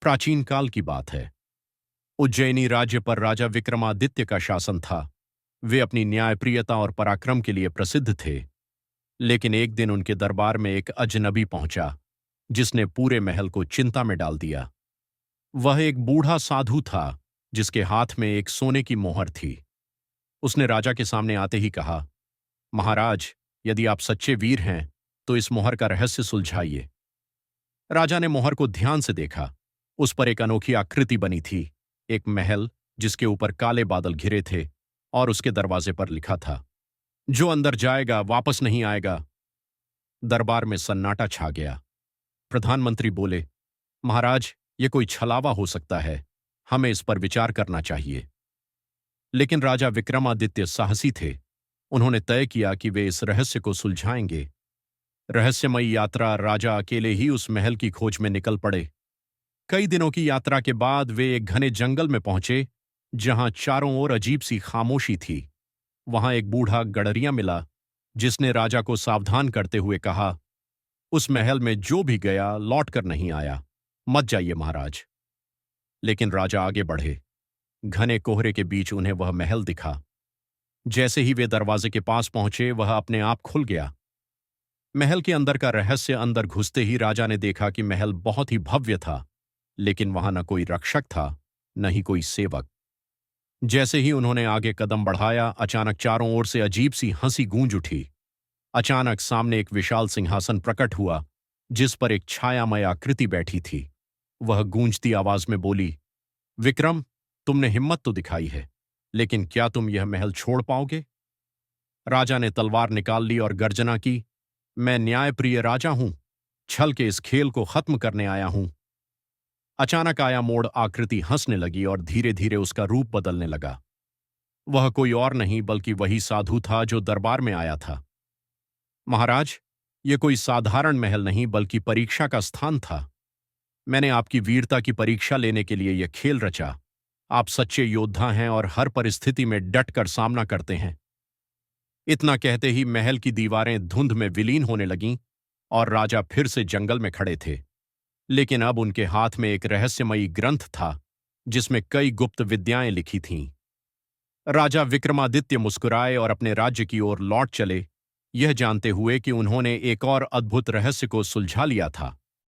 प्राचीन काल की बात है। उज्जैनी राज्य पर राजा विक्रमादित्य का शासन था। वे अपनी न्यायप्रियता और पराक्रम के लिए प्रसिद्ध थे। लेकिन एक दिन उनके दरबार में एक अजनबी पहुंचा, जिसने पूरे महल को चिंता में डाल दिया। वह एक बूढ़ा साधु था, जिसके हाथ में एक सोने की मोहर थी। उसने राजा के सामने आते ही कहा, महाराज, यदि आप सच्चे वीर हैं तो इस मोहर का रहस्य सुलझाइए। राजा ने मोहर को ध्यान से देखा। उस पर एक अनोखी आकृति बनी थी, एक महल जिसके ऊपर काले बादल घिरे थे, और उसके दरवाजे पर लिखा था, जो अंदर जाएगा वापस नहीं आएगा। दरबार में सन्नाटा छा गया। प्रधानमंत्री बोले, महाराज, ये कोई छलावा हो सकता है, हमें इस पर विचार करना चाहिए। लेकिन राजा विक्रमादित्य साहसी थे। उन्होंने तय किया कि वे इस रहस्य को सुलझाएंगे। रहस्यमयी यात्रा राजा अकेले ही उस महल की खोज में निकल पड़े। कई दिनों की यात्रा के बाद वे एक घने जंगल में पहुंचे, जहां चारों ओर अजीब सी खामोशी थी। वहां एक बूढ़ा गडरिया मिला, जिसने राजा को सावधान करते हुए कहा, उस महल में जो भी गया लौट कर नहीं आया, मत जाइए महाराज। लेकिन राजा आगे बढ़े। घने कोहरे के बीच उन्हें वह महल दिखा। जैसे ही वे दरवाजे के पास पहुंचे, वह अपने आप खुल गया। महल के अंदर का रहस्य अंदर घुसते ही राजा ने देखा कि महल बहुत ही भव्य था, लेकिन वहां न कोई रक्षक था, न ही कोई सेवक। जैसे ही उन्होंने आगे कदम बढ़ाया, अचानक चारों ओर से अजीब सी हंसी गूंज उठी। अचानक सामने एक विशाल सिंहासन प्रकट हुआ, जिस पर एक छायामय आकृति बैठी थी। वह गूंजती आवाज में बोली, विक्रम, तुमने हिम्मत तो दिखाई है, लेकिन क्या तुम यह महल छोड़ पाओगे? राजा ने तलवार निकाल ली और गर्जना की, मैं न्यायप्रिय राजा हूं, छल के इस खेल को खत्म करने आया हूं। अचानक आया मोड़ आकृति हंसने लगी और धीरे धीरे उसका रूप बदलने लगा। वह कोई और नहीं बल्कि वही साधु था जो दरबार में आया था। महाराज, यह कोई साधारण महल नहीं बल्कि परीक्षा का स्थान था। मैंने आपकी वीरता की परीक्षा लेने के लिए यह खेल रचा। आप सच्चे योद्धा हैं और हर परिस्थिति में डटकर सामना करते हैं। इतना कहते ही महल की दीवारें धुंध में विलीन होने लगीं और राजा फिर से जंगल में खड़े थे। लेकिन अब उनके हाथ में एक रहस्यमयी ग्रंथ था, जिसमें कई गुप्त विद्याएं लिखी थीं। राजा विक्रमादित्य मुस्कुराए और अपने राज्य की ओर लौट चले, यह जानते हुए कि उन्होंने एक और अद्भुत रहस्य को सुलझा लिया था।